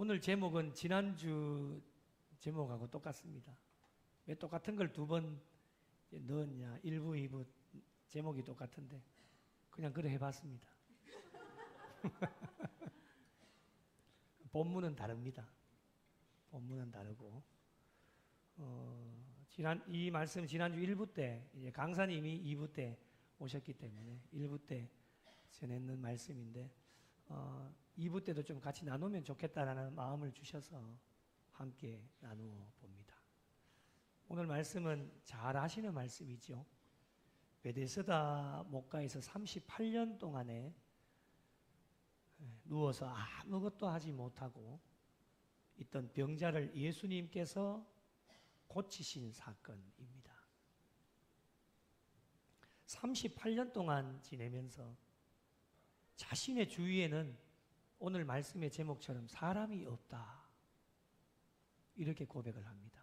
오늘 제목은 지난주 제목하고 똑같습니다. 왜 똑같은 걸 두 번 넣었냐? 1부, 2부 제목이 똑같은데 그냥 그래 해봤습니다. 본문은 다릅니다. 본문은 다르고 이 말씀 지난주 1부 때 이제 강사님이 2부 때 오셨기 때문에 1부 때 전했는 말씀인데 2부 때도 좀 같이 나누면 좋겠다라는 마음을 주셔서 함께 나누어 봅니다. 오늘 말씀은 잘 아시는 말씀이죠. 베데스다 목가에서 38년 동안에 누워서 아무것도 하지 못하고 있던 병자를 예수님께서 고치신 사건입니다. 38년 동안 지내면서 자신의 주위에는 오늘 말씀의 제목처럼 사람이 없다. 이렇게 고백을 합니다.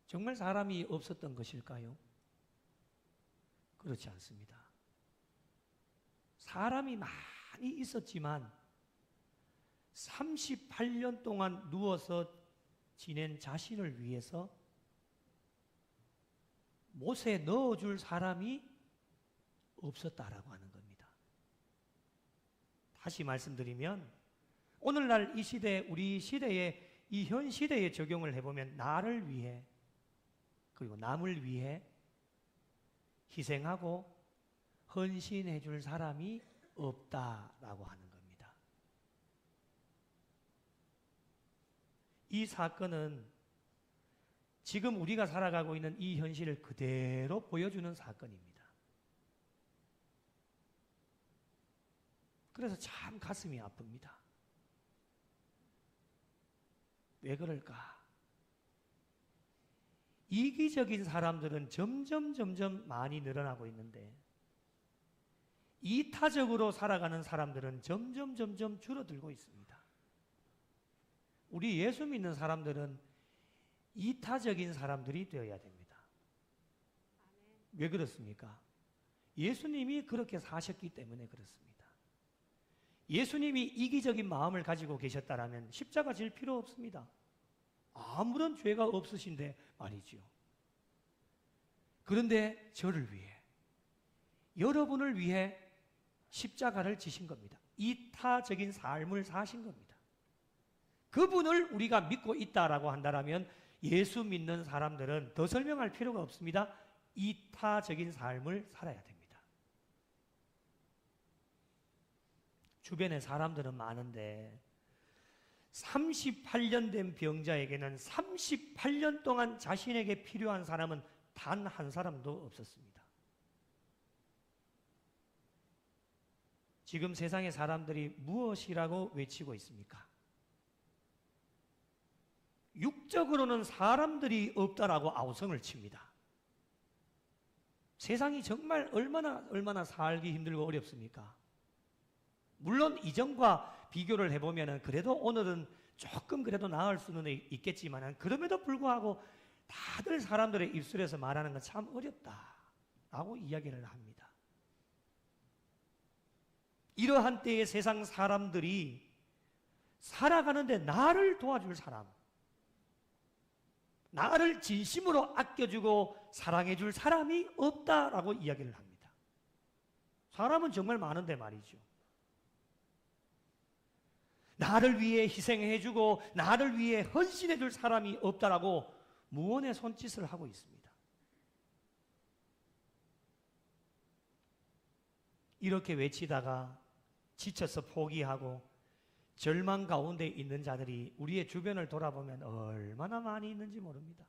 정말 사람이 없었던 것일까요? 그렇지 않습니다. 사람이 많이 있었지만 38년 동안 누워서 지낸 자신을 위해서 못에 넣어줄 사람이 없었다라고 하는 겁니다. 다시 말씀드리면 오늘날 이 시대, 우리 시대에 이 현 시대에 적용을 해보면 나를 위해 그리고 남을 위해 희생하고 헌신해 줄 사람이 없다라고 하는 겁니다. 이 사건은 지금 우리가 살아가고 있는 이 현실을 그대로 보여주는 사건입니다. 그래서 참 가슴이 아픕니다. 왜 그럴까? 이기적인 사람들은 점점 많이 늘어나고 있는데 이타적으로 살아가는 사람들은 점점 줄어들고 있습니다. 우리 예수 믿는 사람들은 이타적인 사람들이 되어야 됩니다. 왜 그렇습니까? 예수님이 그렇게 사셨기 때문에 그렇습니다. 예수님이 이기적인 마음을 가지고 계셨다면 십자가 질 필요 없습니다. 아무런 죄가 없으신데 말이죠. 그런데 저를 위해, 여러분을 위해 십자가를 지신 겁니다. 이타적인 삶을 사신 겁니다. 그분을 우리가 믿고 있다라고 한다면 예수 믿는 사람들은 더 설명할 필요가 없습니다. 이타적인 삶을 살아야 됩니다. 주변에 사람들은 많은데 38년 된 병자에게는 38년 동안 자신에게 필요한 사람은 단 한 사람도 없었습니다. 지금 세상의 사람들이 무엇이라고 외치고 있습니까? 육적으로는 사람들이 없다라고 아우성을 칩니다. 세상이 정말 얼마나 살기 힘들고 어렵습니까? 물론 이전과 비교를 해보면 그래도 오늘은 조금 그래도 나을 수는 있겠지만 그럼에도 불구하고 다들 사람들의 입술에서 말하는 건 참 어렵다라고 이야기를 합니다. 이러한 때에 세상 사람들이 살아가는데 나를 도와줄 사람, 나를 진심으로 아껴주고 사랑해줄 사람이 없다라고 이야기를 합니다. 사람은 정말 많은데 말이죠. 나를 위해 희생해주고 나를 위해 헌신해줄 사람이 없다라고 무언의 손짓을 하고 있습니다. 이렇게 외치다가 지쳐서 포기하고 절망 가운데 있는 자들이 우리의 주변을 돌아보면 얼마나 많이 있는지 모릅니다.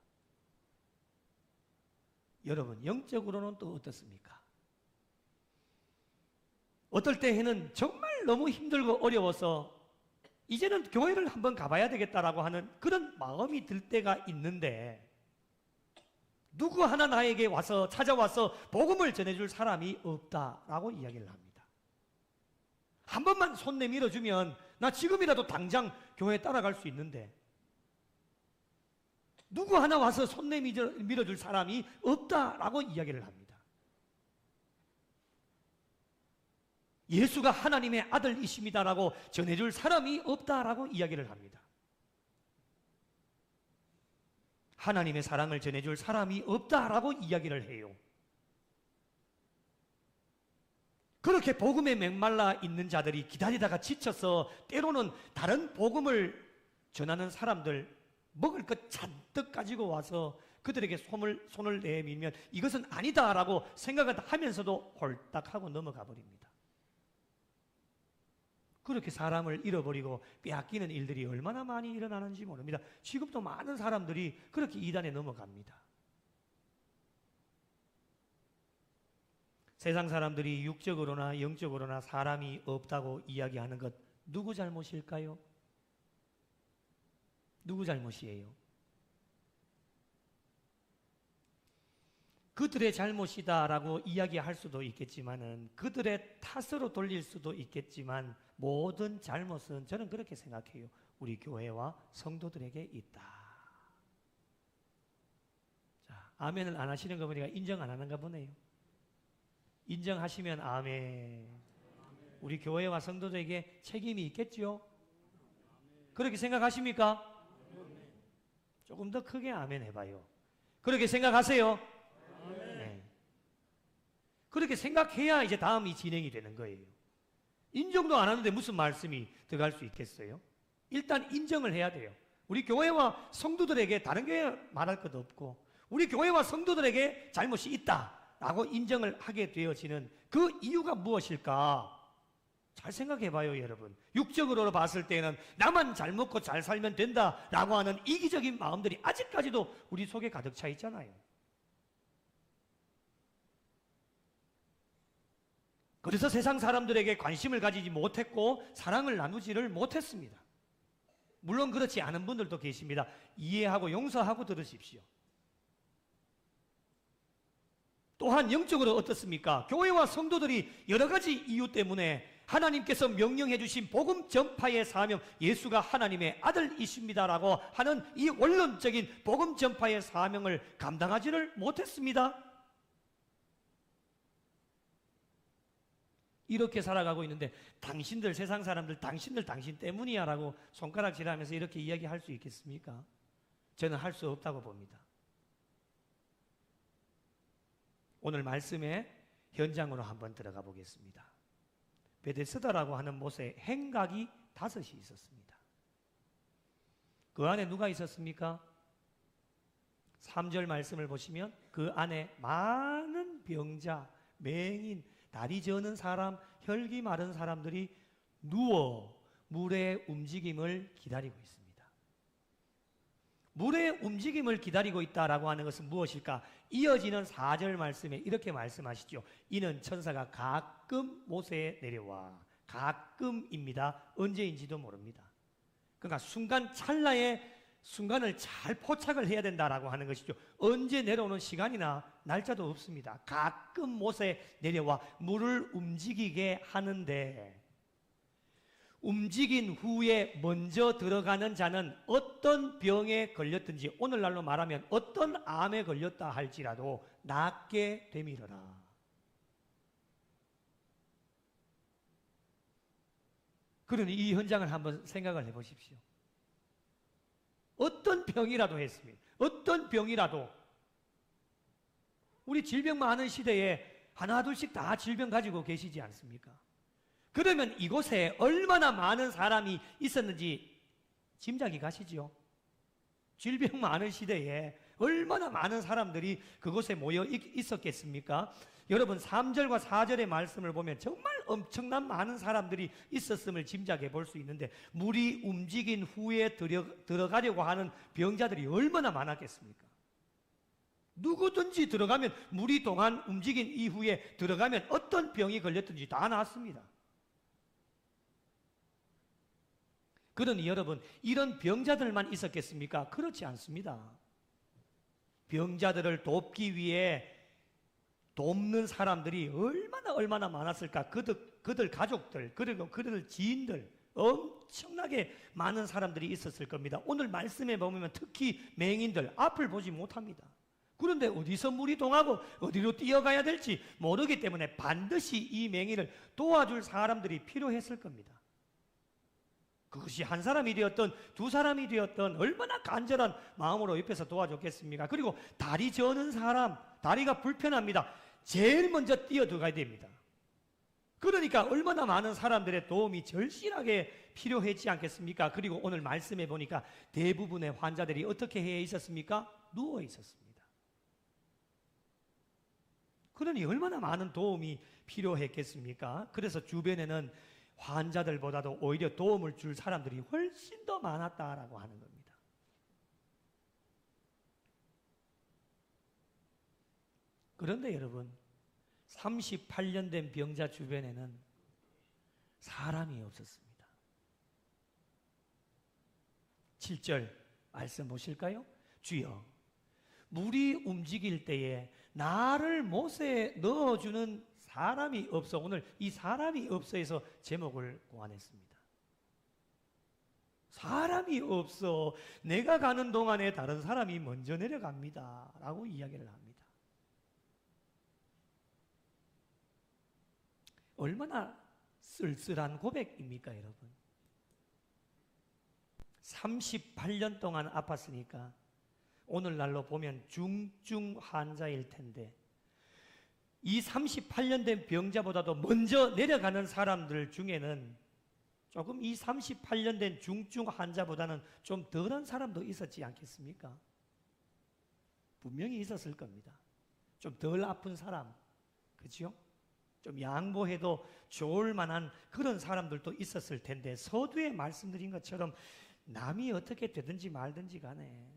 여러분, 영적으로는 또 어떻습니까? 어떨 때에는 정말 너무 힘들고 어려워서 이제는 교회를 한번 가봐야 되겠다라고 하는 그런 마음이 들 때가 있는데 누구 하나 나에게 찾아와서 복음을 전해줄 사람이 없다라고 이야기를 합니다. 한 번만 손 내밀어주면 나 지금이라도 당장 교회에 따라갈 수 있는데 누구 하나 와서 손 내밀어줄 사람이 없다라고 이야기를 합니다. 예수가 하나님의 아들이십니다라고 전해줄 사람이 없다라고 이야기를 합니다. 하나님의 사랑을 전해줄 사람이 없다라고 이야기를 해요. 그렇게 복음에 맹말라 있는 자들이 기다리다가 지쳐서 때로는 다른 복음을 전하는 사람들 먹을 것 잔뜩 가지고 와서 그들에게 손을 내밀면 이것은 아니다라고 생각을 하면서도 홀딱하고 넘어가 버립니다. 그렇게 사람을 잃어버리고 빼앗기는 일들이 얼마나 많이 일어나는지 모릅니다. 지금도 많은 사람들이 그렇게 이단에 넘어갑니다. 세상 사람들이 육적으로나 영적으로나 사람이 없다고 이야기하는 것 누구 잘못일까요? 누구 잘못이에요? 그들의 잘못이다라고 이야기할 수도 있겠지만은 그들의 탓으로 돌릴 수도 있겠지만 모든 잘못은 저는 그렇게 생각해요. 우리 교회와 성도들에게 있다. 자, 아멘을 안 하시는 거 보니까 인정 안 하는가 보네요. 인정하시면 아멘. 우리 교회와 성도들에게 책임이 있겠죠? 그렇게 생각하십니까? 조금 더 크게 아멘 해봐요. 그렇게 생각하세요? 네. 그렇게 생각해야 이제 다음이 진행이 되는 거예요. 인정도 안 하는데 무슨 말씀이 들어갈 수 있겠어요? 일단 인정을 해야 돼요. 우리 교회와 성도들에게 다른 교회 말할 것도 없고 우리 교회와 성도들에게 잘못이 있다라고 인정을 하게 되어지는 그 이유가 무엇일까? 잘 생각해봐요, 여러분. 육적으로 봤을 때는 나만 잘 먹고 잘 살면 된다라고 하는 이기적인 마음들이 아직까지도 우리 속에 가득 차 있잖아요. 그래서 세상 사람들에게 관심을 가지지 못했고 사랑을 나누지를 못했습니다. 물론 그렇지 않은 분들도 계십니다. 이해하고 용서하고 들으십시오. 또한 영적으로 어떻습니까? 교회와 성도들이 여러 가지 이유 때문에 하나님께서 명령해 주신 복음 전파의 사명, 예수가 하나님의 아들이십니다라고 하는 이 원론적인 복음 전파의 사명을 감당하지를 못했습니다. 이렇게 살아가고 있는데 당신들 세상 사람들 당신 때문이야 라고 손가락질하면서 이렇게 이야기할 수 있겠습니까? 저는 할 수 없다고 봅니다. 오늘 말씀의 현장으로 한번 들어가 보겠습니다. 베데스다라고 하는 못에 행각이 5이 있었습니다. 그 안에 누가 있었습니까? 3절 말씀을 보시면 그 안에 많은 병자, 맹인, 다리 저는 사람, 혈기 마른 사람들이 누워 물의 움직임을 기다리고 있습니다. 물의 움직임을 기다리고 있다라고 하는 것은 무엇일까? 이어지는 4절 말씀에 이렇게 말씀하시죠. 이는 천사가 가끔 못에 내려와. 가끔입니다. 언제인지도 모릅니다. 그러니까 순간 찰나에 순간을 잘 포착을 해야 된다라고 하는 것이죠. 언제 내려오는 시간이나 날짜도 없습니다. 가끔 못에 내려와 물을 움직이게 하는데 움직인 후에 먼저 들어가는 자는 어떤 병에 걸렸든지 오늘날로 말하면 어떤 암에 걸렸다 할지라도 낫게 되밀어라. 그러니 이 현장을 한번 생각을 해보십시오. 어떤 병이라도 했습니다. 어떤 병이라도 우리 질병 많은 시대에 하나 둘씩 다 질병 가지고 계시지 않습니까? 그러면 이곳에 얼마나 많은 사람이 있었는지 짐작이 가시죠? 질병 많은 시대에 얼마나 많은 사람들이 그곳에 모여 있었겠습니까? 여러분 3절과 4절의 말씀을 보면 정말 엄청난 많은 사람들이 있었음을 짐작해 볼 수 있는데 물이 움직인 후에 들어가려고 하는 병자들이 얼마나 많았겠습니까? 누구든지 들어가면 물이 동안 움직인 이후에 들어가면 어떤 병이 걸렸든지 다 나았습니다. 그러니 여러분 이런 병자들만 있었겠습니까? 그렇지 않습니다. 병자들을 돕기 위해 돕는 사람들이 얼마나 많았을까? 그들 가족들 그리고 그들 지인들 엄청나게 많은 사람들이 있었을 겁니다. 오늘 말씀에 보면 특히 맹인들 앞을 보지 못합니다. 그런데 어디서 물이 동하고 어디로 뛰어가야 될지 모르기 때문에 반드시 이 맹인을 도와줄 사람들이 필요했을 겁니다. 그것이 한 사람이 되었던 두 사람이 되었던 얼마나 간절한 마음으로 옆에서 도와줬겠습니까? 그리고 다리 저는 사람, 다리가 불편합니다. 제일 먼저 뛰어들어가야 됩니다. 그러니까 얼마나 많은 사람들의 도움이 절실하게 필요했지 않겠습니까? 그리고 오늘 말씀해 보니까 대부분의 환자들이 어떻게 해 있었습니까? 누워 있었습니다. 그러니 얼마나 많은 도움이 필요했겠습니까? 그래서 주변에는 환자들보다도 오히려 도움을 줄 사람들이 훨씬 더 많았다라고 하는 겁니다. 그런데 여러분, 38년 된 병자 주변에는 사람이 없었습니다. 7절 말씀 보실까요? 주여, 물이 움직일 때에 나를 못에 넣어주는 사람이 없어. 오늘 이 사람이 없어에서 제목을 고안했습니다. 사람이 없어. 내가 가는 동안에 다른 사람이 먼저 내려갑니다. 라고 이야기를 합니다. 얼마나 쓸쓸한 고백입니까, 여러분? 38년 동안 아팠으니까 오늘날로 보면 중증 환자일 텐데 이 38년 된 병자보다도 먼저 내려가는 사람들 중에는 조금 이 38년 된 중증 환자보다는 좀 덜한 사람도 있었지 않겠습니까? 분명히 있었을 겁니다. 좀 덜 아픈 사람, 그죠? 좀 양보해도 좋을 만한 그런 사람들도 있었을 텐데 서두에 말씀드린 것처럼 남이 어떻게 되든지 말든지 간에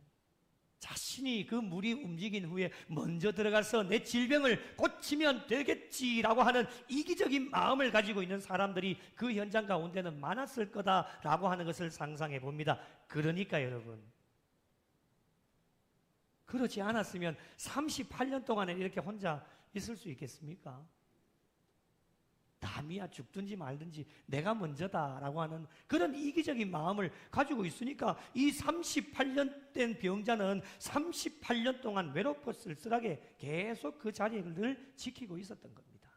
자신이 그 물이 움직인 후에 먼저 들어가서 내 질병을 고치면 되겠지라고 하는 이기적인 마음을 가지고 있는 사람들이 그 현장 가운데는 많았을 거다라고 하는 것을 상상해 봅니다. 그러니까 여러분, 그렇지 않았으면 38년 동안에 이렇게 혼자 있을 수 있겠습니까? 남이야 죽든지 말든지 내가 먼저다라고 하는 그런 이기적인 마음을 가지고 있으니까 이 38년 된 병자는 38년 동안 외롭고 쓸쓸하게 계속 그 자리를 지키고 있었던 겁니다.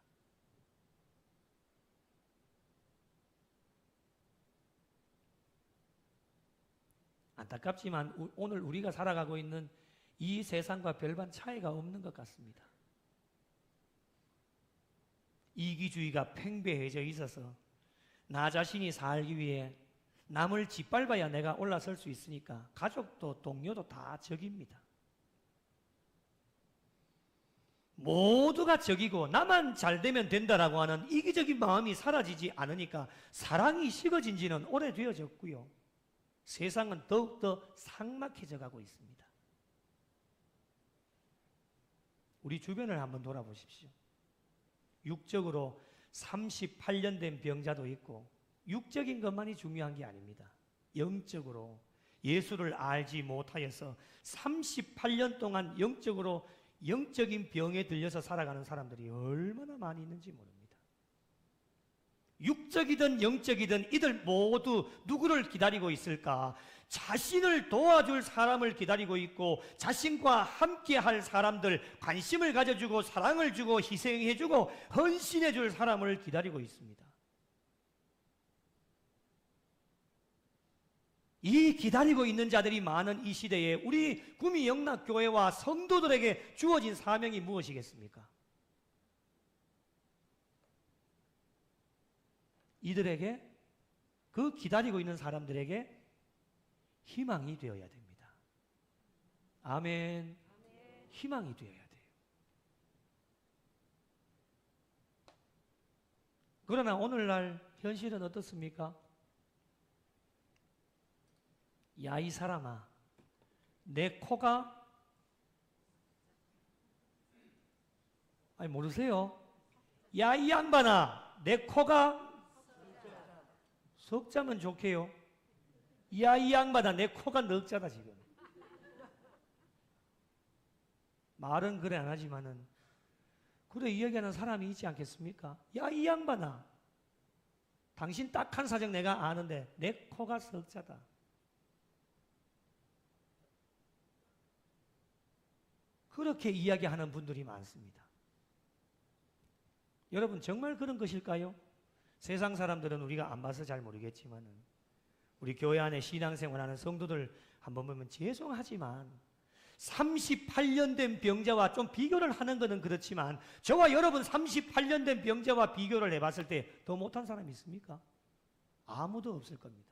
안타깝지만 오늘 우리가 살아가고 있는 이 세상과 별반 차이가 없는 것 같습니다. 이기주의가 팽배해져 있어서 나 자신이 살기 위해 남을 짓밟아야 내가 올라설 수 있으니까 가족도 동료도 다 적입니다. 모두가 적이고 나만 잘 되면 된다라고 하는 이기적인 마음이 사라지지 않으니까 사랑이 식어진 지는 오래되어졌고요. 세상은 더욱더 삭막해져 가고 있습니다. 우리 주변을 한번 돌아보십시오. 육적으로 38년 된 병자도 있고 육적인 것만이 중요한 게 아닙니다. 영적으로 예수를 알지 못하여서 38년 동안 영적으로 영적인 병에 들려서 살아가는 사람들이 얼마나 많이 있는지 모릅니다. 육적이든 영적이든 이들 모두 누구를 기다리고 있을까? 자신을 도와줄 사람을 기다리고 있고 자신과 함께 할 사람들, 관심을 가져주고 사랑을 주고 희생해주고 헌신해줄 사람을 기다리고 있습니다. 이 기다리고 있는 자들이 많은 이 시대에 우리 구미 영락교회와 성도들에게 주어진 사명이 무엇이겠습니까? 이들에게, 그 기다리고 있는 사람들에게 희망이 되어야 됩니다. 아멘. 희망이 되어야 돼요. 그러나 오늘날 현실은 어떻습니까? 야, 이 사람아, 내 코가, 아니 모르세요? 야, 이 양반아, 내 코가 석자면 좋게요. 야, 이 양반아, 내 코가 넉자다 지금. 말은 그래 안 하지만은 그래 이야기하는 사람이 있지 않겠습니까? 야, 이 양반아, 당신 딱한 사정 내가 아는데 내 코가 석자다. 그 그렇게 이야기하는 분들이 많습니다. 여러분 정말 그런 것일까요? 세상 사람들은 우리가 안 봐서 잘 모르겠지만 우리 교회 안에 신앙생활하는 성도들 한번 보면 죄송하지만 38년 된 병자와 좀 비교를 하는 것은 그렇지만 저와 여러분 38년 된 병자와 비교를 해봤을 때 더 못한 사람이 있습니까? 아무도 없을 겁니다.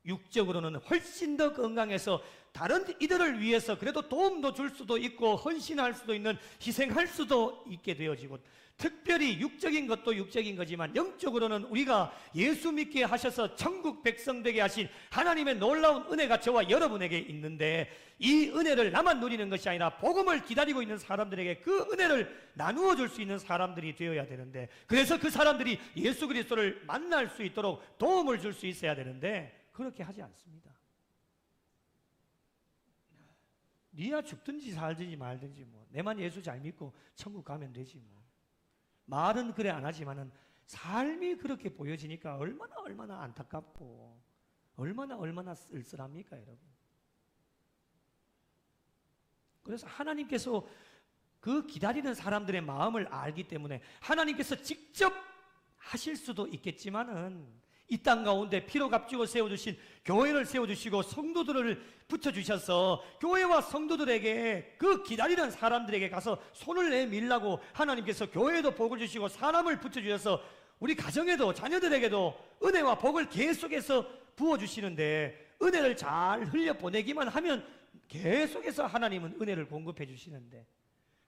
육적으로는 훨씬 더 건강해서 다른 이들을 위해서 그래도 도움도 줄 수도 있고 헌신할 수도 있는, 희생할 수도 있게 되어지고, 특별히 육적인 것도 육적인 거지만 영적으로는 우리가 예수 믿게 하셔서 천국 백성 되게 하신 하나님의 놀라운 은혜가 저와 여러분에게 있는데, 이 은혜를 나만 누리는 것이 아니라 복음을 기다리고 있는 사람들에게 그 은혜를 나누어 줄 수 있는 사람들이 되어야 되는데, 그래서 그 사람들이 예수 그리스도를 만날 수 있도록 도움을 줄 수 있어야 되는데 그렇게 하지 않습니다. 네가 죽든지 살든지 말든지 뭐 내만 예수 잘 믿고 천국 가면 되지 뭐. 말은 그래 안 하지만은 삶이 그렇게 보여지니까 얼마나 안타깝고 얼마나 쓸쓸합니까, 여러분. 그래서 하나님께서 그 기다리는 사람들의 마음을 알기 때문에 하나님께서 직접 하실 수도 있겠지만은 이 땅 가운데 피로 값지고 세워주신 교회를 세워주시고 성도들을 붙여주셔서 교회와 성도들에게, 그 기다리는 사람들에게 가서 손을 내밀라고 하나님께서 교회에도 복을 주시고 사람을 붙여주셔서 우리 가정에도 자녀들에게도 은혜와 복을 계속해서 부어주시는데, 은혜를 잘 흘려보내기만 하면 계속해서 하나님은 은혜를 공급해 주시는데,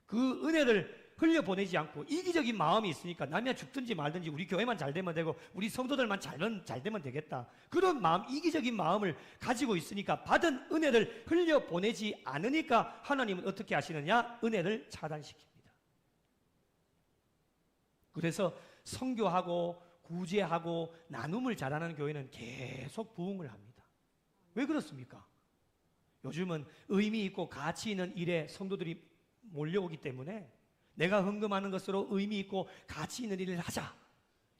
그 은혜를 흘려보내지 않고 이기적인 마음이 있으니까 남이야 죽든지 말든지 우리 교회만 잘 되면 되고 우리 성도들만 잘 되면 되겠다, 그런 마음, 이기적인 마음을 가지고 있으니까 받은 은혜를 흘려보내지 않으니까 하나님은 어떻게 하시느냐? 은혜를 차단시킵니다. 그래서 선교하고 구제하고 나눔을 잘하는 교회는 계속 부흥을 합니다. 왜 그렇습니까? 요즘은 의미 있고 가치 있는 일에 성도들이 몰려오기 때문에 내가 헌금하는 것으로 의미 있고 가치 있는 일을 하자,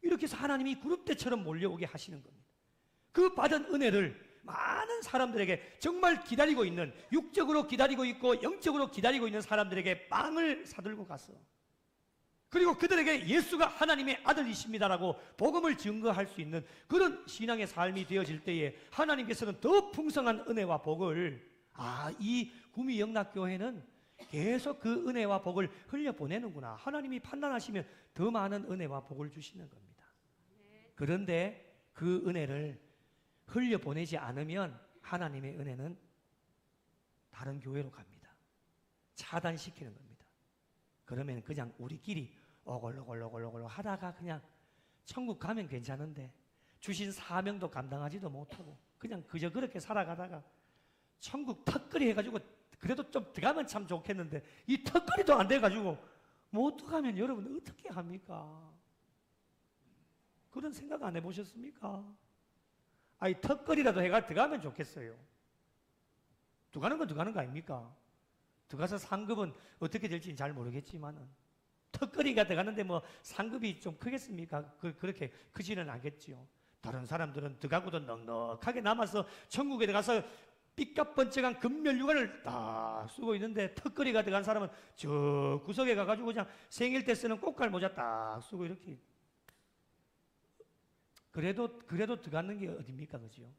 이렇게 해서 하나님이 구름대처럼 몰려오게 하시는 겁니다. 그 받은 은혜를 많은 사람들에게, 정말 기다리고 있는, 육적으로 기다리고 있고 영적으로 기다리고 있는 사람들에게 빵을 사들고 가서, 그리고 그들에게 예수가 하나님의 아들이십니다라고 복음을 증거할 수 있는 그런 신앙의 삶이 되어질 때에 하나님께서는 더 풍성한 은혜와 복을, 이 구미 영락교회는 계속 그 은혜와 복을 흘려보내는구나, 하나님이 판단하시면 더 많은 은혜와 복을 주시는 겁니다. 그런데 그 은혜를 흘려보내지 않으면 하나님의 은혜는 다른 교회로 갑니다. 차단시키는 겁니다. 그러면 그냥 우리끼리 오글오글 하다가 그냥 천국 가면 괜찮은데 주신 사명도 감당하지도 못하고 그냥 그저 그렇게 살아가다가 천국 턱걸이 해가지고 그래도 좀 들어가면 참 좋겠는데 이 턱걸이도 안 돼가지고 못 들어가면 여러분 어떻게 합니까? 그런 생각 안 해보셨습니까? 아니 턱걸이라도 해가 들어가면 좋겠어요. 들어가는 건 들어가는 거 아닙니까? 들어가서 상급은 어떻게 될지는 잘 모르겠지만은 턱걸이가 들어가는데 뭐 상급이 좀 크겠습니까? 그렇게 크지는 않겠지요. 다른 사람들은 들어가고도 넉넉하게 남아서 천국에 들어가서 삐까번쩍한 금면류관을 딱 쓰고 있는데, 턱걸이가 들어간 사람은 저 구석에 가가지고 그냥 생일 때 쓰는 꽃갈 모자 딱 쓰고 이렇게. 그래도 들어가는 게 어딥니까, 그죠?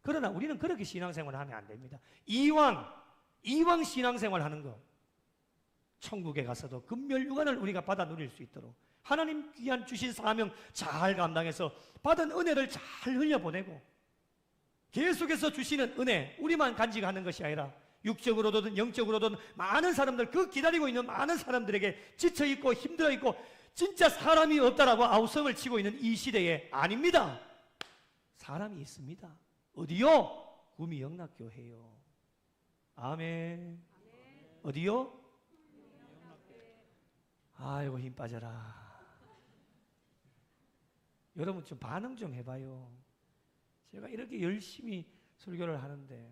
그러나 우리는 그렇게 신앙생활을 하면 안 됩니다. 이왕 신앙생활 하는 거, 천국에 가서도 금면류관을 우리가 받아 누릴 수 있도록 하나님 귀한 주신 사명 잘 감당해서 받은 은혜를 잘 흘려보내고, 계속해서 주시는 은혜, 우리만 간직하는 것이 아니라 육적으로든 영적으로든 많은 사람들, 그 기다리고 있는 많은 사람들에게 지쳐있고 힘들어있고 진짜 사람이 없다라고 아우성을 치고 있는 이 시대에, 아닙니다. 사람이 있습니다. 어디요? 구미 영락교회요. 아멘. 어디요? 아이고 힘 빠져라. 여러분 좀 반응 좀 해봐요. 제가 이렇게 열심히 설교를 하는데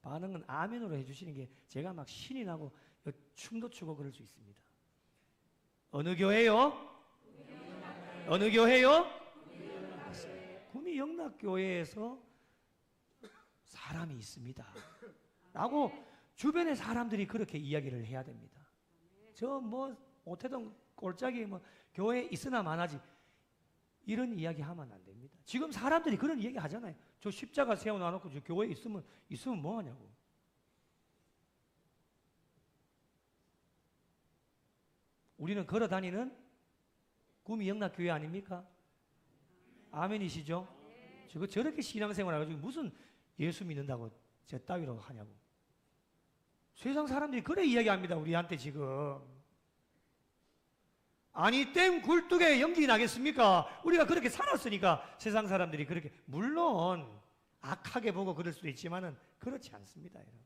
반응은 아멘으로 해주시는 게 제가 막 신이 나고 춤도 추고 그럴 수 있습니다. 어느 교회요? 어느 교회요? 구미 영락교회에서 사람이 있습니다. 라고 주변의 사람들이 그렇게 이야기를 해야 됩니다. 저 뭐 못해도 꼴짝이 뭐 교회에 있으나 마나지 이런 이야기 하면 안 됩니다. 지금 사람들이 그런 이야기 하잖아요. 저 십자가 세워놔놓고 저 교회에 있으면 뭐 하냐고. 우리는 걸어 다니는 구미 영락교회 아닙니까? 아멘이시죠? 저렇게 신앙생활 해가지고 무슨 예수 믿는다고 저 따위로 하냐고. 세상 사람들이 그래 이야기합니다. 우리한테 지금. 아니 땡 굴뚝에 연기 나겠습니까? 우리가 그렇게 살았으니까 세상 사람들이 그렇게 물론 악하게 보고 그럴 수도 있지만은 그렇지 않습니다. 여러분.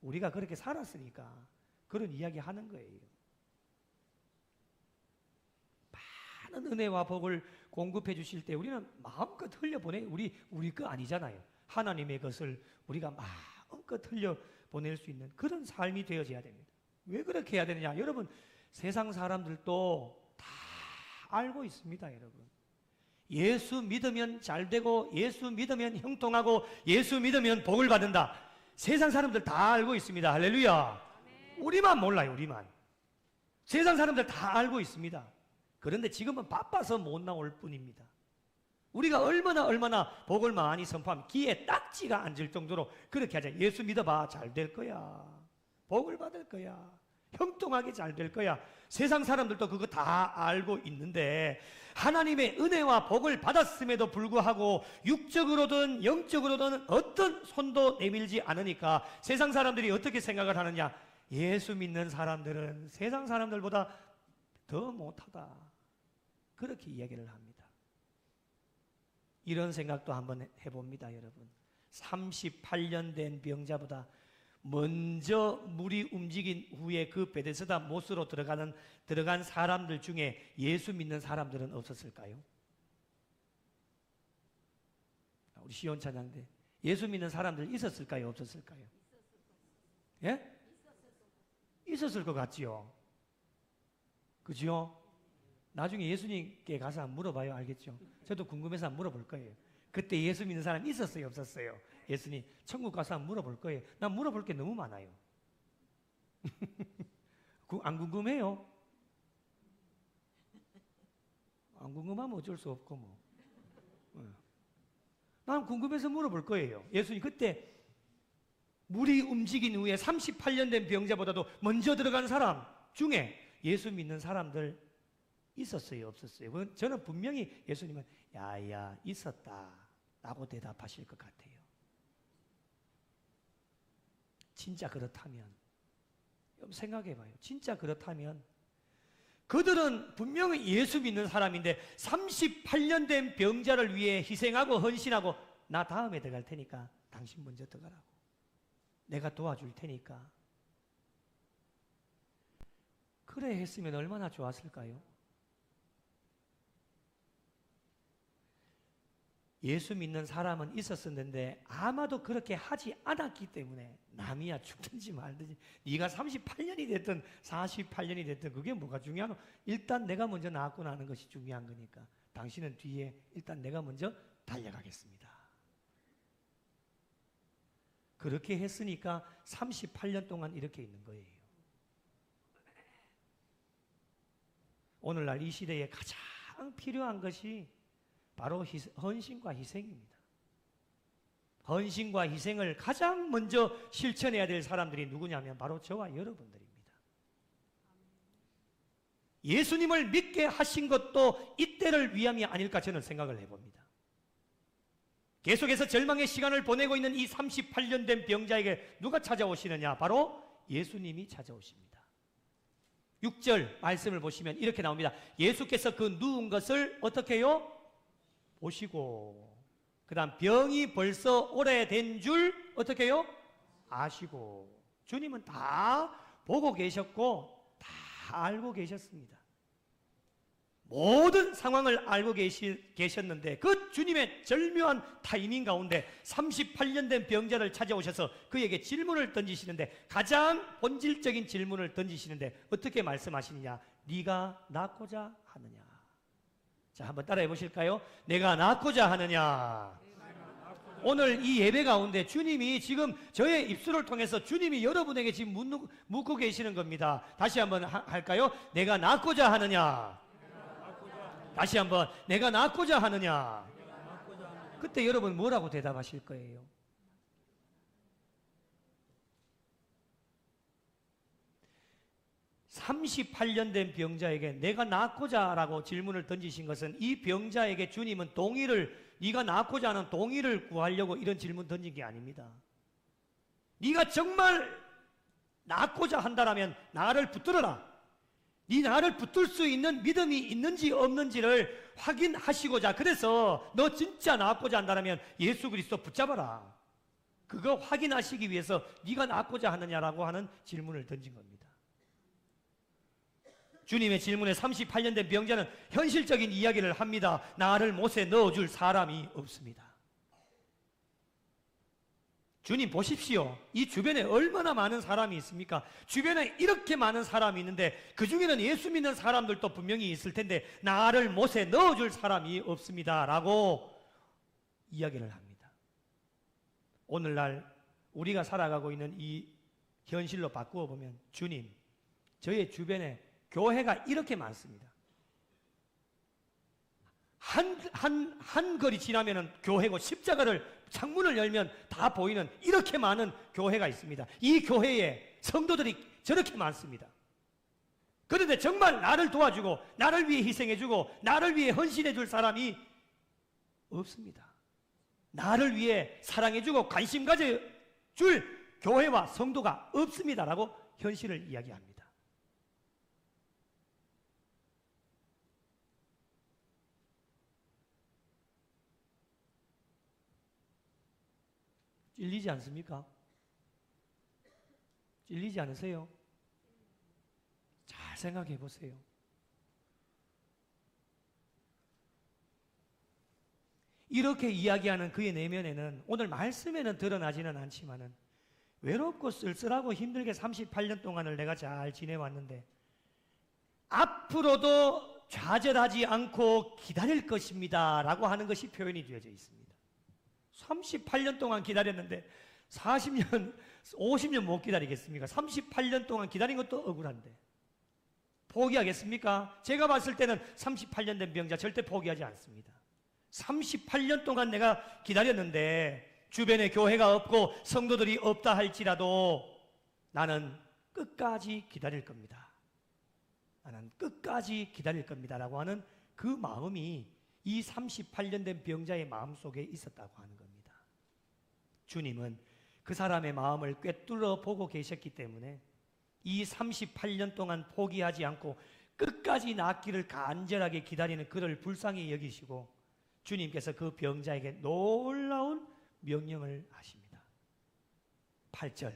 우리가 그렇게 살았으니까 그런 이야기 하는 거예요. 많은 은혜와 복을 공급해 주실 때 우리는 마음껏 흘려보내. 우리 거 아니잖아요. 하나님의 것을 우리가 마음껏 흘려보낼 수 있는 그런 삶이 되어져야 됩니다. 왜 그렇게 해야 되느냐? 여러분, 세상 사람들도 다 알고 있습니다. 여러분, 예수 믿으면 잘되고 예수 믿으면 형통하고 예수 믿으면 복을 받는다. 세상 사람들 다 알고 있습니다. 할렐루야. 우리만 몰라요. 우리만. 세상 사람들 다 알고 있습니다. 그런데 지금은 바빠서 못 나올 뿐입니다. 우리가 얼마나 복을 많이 선포하면 귀에 딱지가 앉을 정도로 그렇게 하자. 예수 믿어봐. 잘 될 거야. 복을 받을 거야. 형통하게 잘 될 거야. 세상 사람들도 그거 다 알고 있는데 하나님의 은혜와 복을 받았음에도 불구하고 육적으로든 영적으로든 어떤 손도 내밀지 않으니까 세상 사람들이 어떻게 생각을 하느냐? 예수 믿는 사람들은 세상 사람들보다 더 못하다. 그렇게 이야기를 합니다. 이런 생각도 한번 해봅니다. 여러분, 38년 된 병자보다 먼저 물이 움직인 후에 그 베데스다 못으로 들어간 사람들 중에 예수 믿는 사람들은 없었을까요? 우리 시온 찬양대 예수 믿는 사람들 있었을까요? 없었을까요? 예? 있었을 것 같지요. 그죠? 나중에 예수님께 가서 한번 물어봐요. 알겠죠? 저도 궁금해서 한번 물어볼 거예요. 그때 예수 믿는 사람 있었어요? 없었어요? 예수님 천국 가서 한번 물어볼 거예요. 난 물어볼 게 너무 많아요. 안 궁금해요? 안 궁금하면 어쩔 수 없고 뭐. 난 궁금해서 물어볼 거예요. 예수님 그때 물이 움직인 후에 38년 된 병자보다도 먼저 들어간 사람 중에 예수 믿는 사람들 있었어요? 없었어요? 저는 분명히 예수님은 야야 있었다 라고 대답하실 것 같아요. 진짜 그렇다면 생각해봐요. 진짜 그렇다면 그들은 분명히 예수 믿는 사람인데 38년 된 병자를 위해 희생하고 헌신하고 나 다음에 들어갈 테니까 당신 먼저 들어가라고. 내가 도와줄 테니까. 그래 했으면 얼마나 좋았을까요? 예수 믿는 사람은 있었었는데 아마도 그렇게 하지 않았기 때문에 남이야 죽든지 말든지 네가 38년이 됐든 48년이 됐든 그게 뭐가 중요하노? 일단 내가 먼저 나았고 나는 것이 중요한 거니까 당신은 뒤에 일단 내가 먼저 달려가겠습니다. 그렇게 했으니까 38년 동안 이렇게 있는 거예요. 오늘날 이 시대에 가장 필요한 것이 바로 헌신과 희생입니다. 헌신과 희생을 가장 먼저 실천해야 될 사람들이 누구냐면 바로 저와 여러분들입니다. 예수님을 믿게 하신 것도 이때를 위함이 아닐까 저는 생각을 해봅니다. 계속해서 절망의 시간을 보내고 있는 이 38년 된 병자에게 누가 찾아오시느냐? 바로 예수님이 찾아오십니다. 6절 말씀을 보시면 이렇게 나옵니다. 예수께서 그 누운 것을 어떻게 해요? 보시고 그 다음 병이 벌써 오래된 줄 어떻게 해요? 아시고. 주님은 다 보고 계셨고 다 알고 계셨습니다. 모든 상황을 알고 계셨는데 그 주님의 절묘한 타이밍 가운데 38년 된 병자를 찾아오셔서 그에게 질문을 던지시는데 가장 본질적인 질문을 던지시는데 어떻게 말씀하시느냐? 네가 낫고자 하느냐? 자, 한번 따라해 보실까요? 내가 낫고자 하느냐? 오늘 이 예배 가운데 주님이 지금 저의 입술을 통해서 주님이 여러분에게 지금 묻고 계시는 겁니다. 다시 한번 할까요? 내가 낳고자 하느냐? 다시 한번, 내가 낳고자 하느냐? 그때 여러분 뭐라고 대답하실 거예요? (38년) 된 병자에게 내가 낳고자 라고 질문을 던지신 것은 이 병자에게 주님은 네가 낳고자 하는 동의를 구하려고 이런 질문 던진 게 아닙니다. 네가 정말 낳고자 한다면 나를 붙들어라. 네 나를 붙들 수 있는 믿음이 있는지 없는지를 확인하시고자, 그래서 너 진짜 낳고자 한다면 예수 그리스도 붙잡아라. 그거 확인하시기 위해서 네가 낳고자 하느냐라고 하는 질문을 던진 겁니다. 주님의 질문에 38년 된 병자는 현실적인 이야기를 합니다. 나를 못에 넣어줄 사람이 없습니다. 주님 보십시오. 이 주변에 얼마나 많은 사람이 있습니까? 주변에 이렇게 많은 사람이 있는데 그 중에는 예수 믿는 사람들도 분명히 있을 텐데 나를 못에 넣어줄 사람이 없습니다 라고 이야기를 합니다. 오늘날 우리가 살아가고 있는 이 현실로 바꾸어 보면, 주님, 저의 주변에 교회가 이렇게 많습니다. 한 거리 지나면은 교회고, 십자가를 창문을 열면 다 보이는 이렇게 많은 교회가 있습니다. 이 교회에 성도들이 저렇게 많습니다. 그런데 정말 나를 도와주고 나를 위해 희생해주고 나를 위해 헌신해줄 사람이 없습니다. 나를 위해 사랑해주고 관심 가져줄 교회와 성도가 없습니다라고 현실을 이야기합니다. 찔리지 않습니까? 찔리지 않으세요? 잘 생각해 보세요. 이렇게 이야기하는 그의 내면에는 오늘 말씀에는 드러나지는 않지만은 외롭고 쓸쓸하고 힘들게 38년 동안을 내가 잘 지내왔는데 앞으로도 좌절하지 않고 기다릴 것입니다 라고 하는 것이 표현이 되어져 있습니다. 38년 동안 기다렸는데 40년, 50년 못 기다리겠습니까? 38년 동안 기다린 것도 억울한데 포기하겠습니까? 제가 봤을 때는 38년 된 병자 절대 포기하지 않습니다. 38년 동안 내가 기다렸는데 주변에 교회가 없고 성도들이 없다 할지라도 나는 끝까지 기다릴 겁니다. 나는 끝까지 기다릴 겁니다 라고 하는 그 마음이 이 38년 된 병자의 마음속에 있었다고 하는 겁니다. 주님은 그 사람의 마음을 꿰뚫어 보고 계셨기 때문에 이 38년 동안 포기하지 않고 끝까지 낫기를 간절하게 기다리는 그를 불쌍히 여기시고 주님께서 그 병자에게 놀라운 명령을 하십니다. 8절,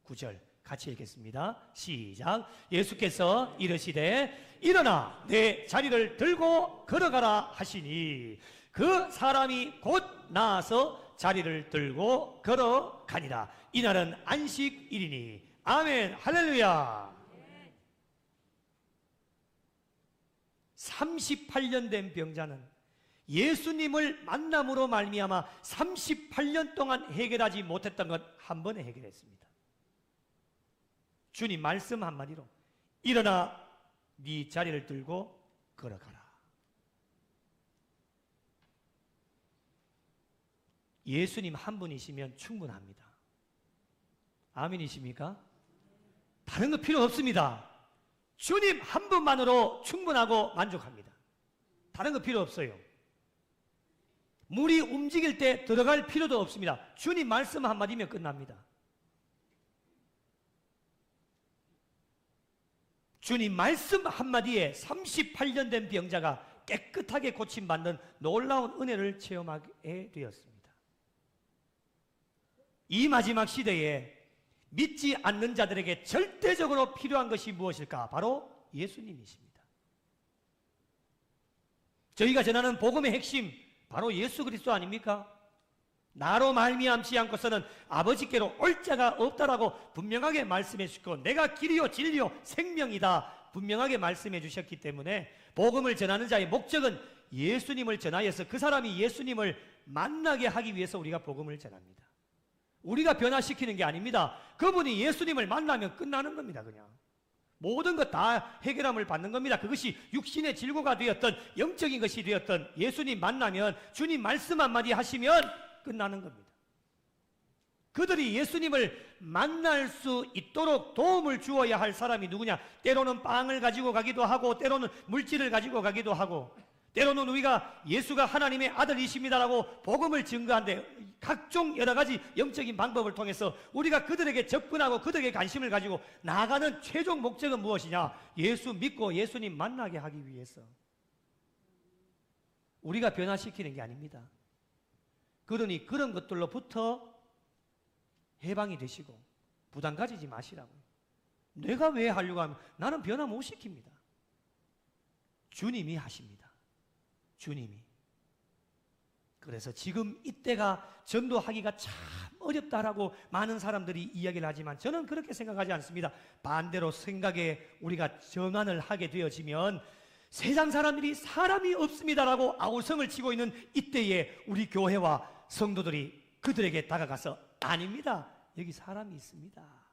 9절 같이 읽겠습니다. 시작. 예수께서 이르시되 일어나 내 자리를 들고 걸어가라 하시니 그 사람이 곧 나아서 자리를 들고 걸어가니라. 이날은 안식일이니. 아멘. 할렐루야. 38년 된 병자는 예수님을 만남으로 말미암아 38년 동안 해결하지 못했던 것 한 번에 해결했습니다. 주님 말씀 한마디로 일어나 네 자리를 들고 걸어가라. 예수님 한 분이시면 충분합니다. 아멘이십니까? 다른 거 필요 없습니다. 주님 한 분만으로 충분하고 만족합니다. 다른 거 필요 없어요. 물이 움직일 때 들어갈 필요도 없습니다. 주님 말씀 한마디면 끝납니다. 주님 말씀 한마디에 38년 된 병자가 깨끗하게 고침받는 놀라운 은혜를 체험하게 되었습니다. 이 마지막 시대에 믿지 않는 자들에게 절대적으로 필요한 것이 무엇일까? 바로 예수님이십니다. 저희가 전하는 복음의 핵심 바로 예수 그리스도 아닙니까? 나로 말미암지 않고서는 아버지께로 올 자가 없다라고 분명하게 말씀해 주시고 내가 길이요 진리요 생명이다 분명하게 말씀해 주셨기 때문에 복음을 전하는 자의 목적은 예수님을 전하여서 그 사람이 예수님을 만나게 하기 위해서 우리가 복음을 전합니다. 우리가 변화시키는 게 아닙니다. 그분이 예수님을 만나면 끝나는 겁니다. 그냥 모든 것 다 해결함을 받는 겁니다. 그것이 육신의 질고가 되었던 영적인 것이 되었던 예수님 만나면 주님 말씀 한마디 하시면 끝나는 겁니다. 그들이 예수님을 만날 수 있도록 도움을 주어야 할 사람이 누구냐? 때로는 빵을 가지고 가기도 하고, 때로는 물질을 가지고 가기도 하고, 때로는 우리가 예수가 하나님의 아들이십니다라고 복음을 증거하는데 각종 여러 가지 영적인 방법을 통해서 우리가 그들에게 접근하고 그들에게 관심을 가지고 나아가는 최종 목적은 무엇이냐? 예수 믿고 예수님 만나게 하기 위해서. 우리가 변화시키는 게 아닙니다. 그러니 그런 것들로부터 해방이 되시고 부담 가지지 마시라고요. 내가 왜 하려고 하면 나는 변화 못 시킵니다. 주님이 하십니다. 주님이. 그래서 지금 이때가 전도하기가 참 어렵다라고 많은 사람들이 이야기를 하지만 저는 그렇게 생각하지 않습니다. 반대로 생각에 우리가 정안을 하게 되어지면 세상 사람들이 사람이 없습니다라고 아우성을 치고 있는 이때에 우리 교회와 성도들이 그들에게 다가가서 아닙니다. 여기 사람이 있습니다.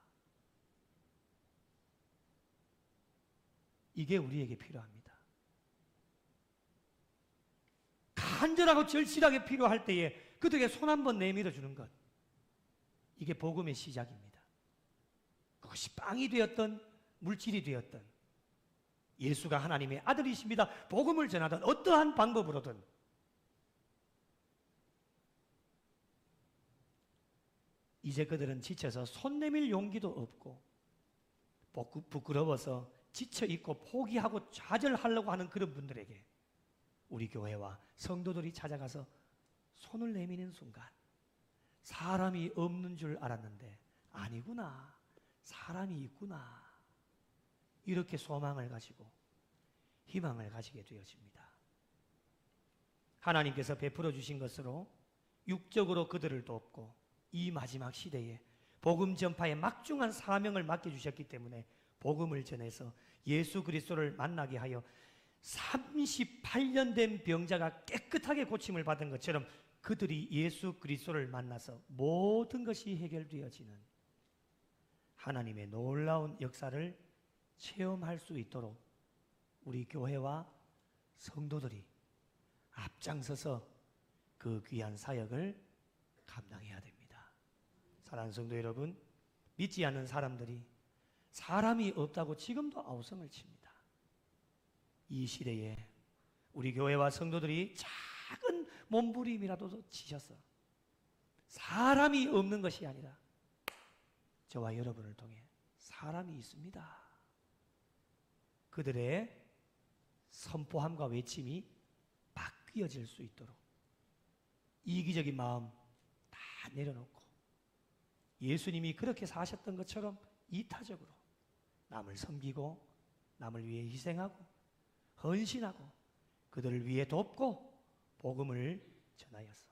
이게 우리에게 필요합니다. 간절하고 절실하게 필요할 때에 그들에게 손 한번 내밀어 주는 것. 이게 복음의 시작입니다. 그것이 빵이 되었던 물질이 되었던 예수가 하나님의 아들이십니다. 복음을 전하던 어떠한 방법으로든 이제 그들은 지쳐서 손 내밀 용기도 없고 부끄러워서 지쳐있고 포기하고 좌절하려고 하는 그런 분들에게 우리 교회와 성도들이 찾아가서 손을 내미는 순간 사람이 없는 줄 알았는데 아니구나, 사람이 있구나, 이렇게 소망을 가지고 희망을 가지게 되어집니다. 하나님께서 베풀어 주신 것으로 육적으로 그들을 돕고 이 마지막 시대에 복음 전파의 막중한 사명을 맡겨주셨기 때문에 복음을 전해서 예수 그리스도를 만나게 하여 38년 된 병자가 깨끗하게 고침을 받은 것처럼 그들이 예수 그리스도를 만나서 모든 것이 해결되어지는 하나님의 놀라운 역사를 체험할 수 있도록 우리 교회와 성도들이 앞장서서 그 귀한 사역을 감당해야 됩니다. 사랑하는 성도 여러분, 믿지 않는 사람들이 사람이 없다고 지금도 아우성을 칩니다. 이 시대에 우리 교회와 성도들이 작은 몸부림이라도 치셔서 사람이 없는 것이 아니라 저와 여러분을 통해 사람이 있습니다. 그들의 선포함과 외침이 바뀌어질 수 있도록 이기적인 마음 다 내려놓고 예수님이 그렇게 사셨던 것처럼 이타적으로 남을 섬기고 남을 위해 희생하고 헌신하고 그들을 위해 돕고 복음을 전하여서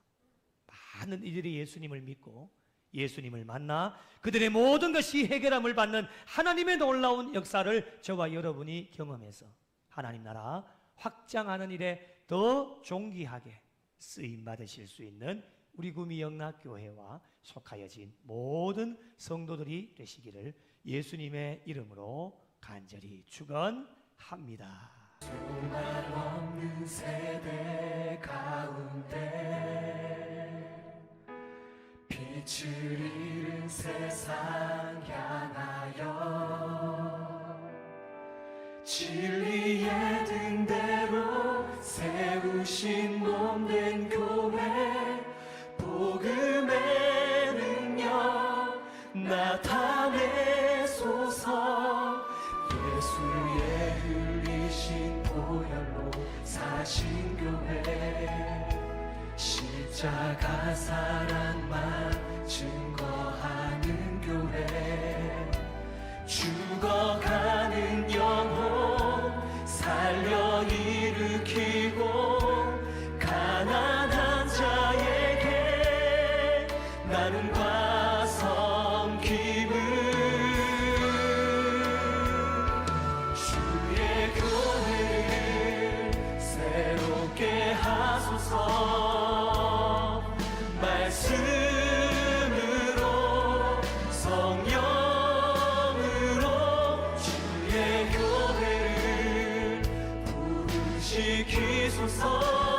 많은 이들이 예수님을 믿고 예수님을 만나 그들의 모든 것이 해결함을 받는 하나님의 놀라운 역사를 저와 여러분이 경험해서 하나님 나라 확장하는 일에 더 존귀하게 쓰임 받으실 수 있는 우리 구미 영락교회와 속하여진 모든 성도들이 되시기를 예수님의 이름으로 간절히 축원합니다. 소망 없는 세대 가운데 빛을 잃은 세상 향하여 진리의 등대로 세우신 몸된 교회 복음의 능력 나타내소서 예수의 흘리신 보혈로 사신 교회 십자가 사랑만 증거하는 교회 죽어가는 영혼 살려 일으키고 가난한 자에게 나눔과 섬김을 주의 교회를 새롭게 일으키소서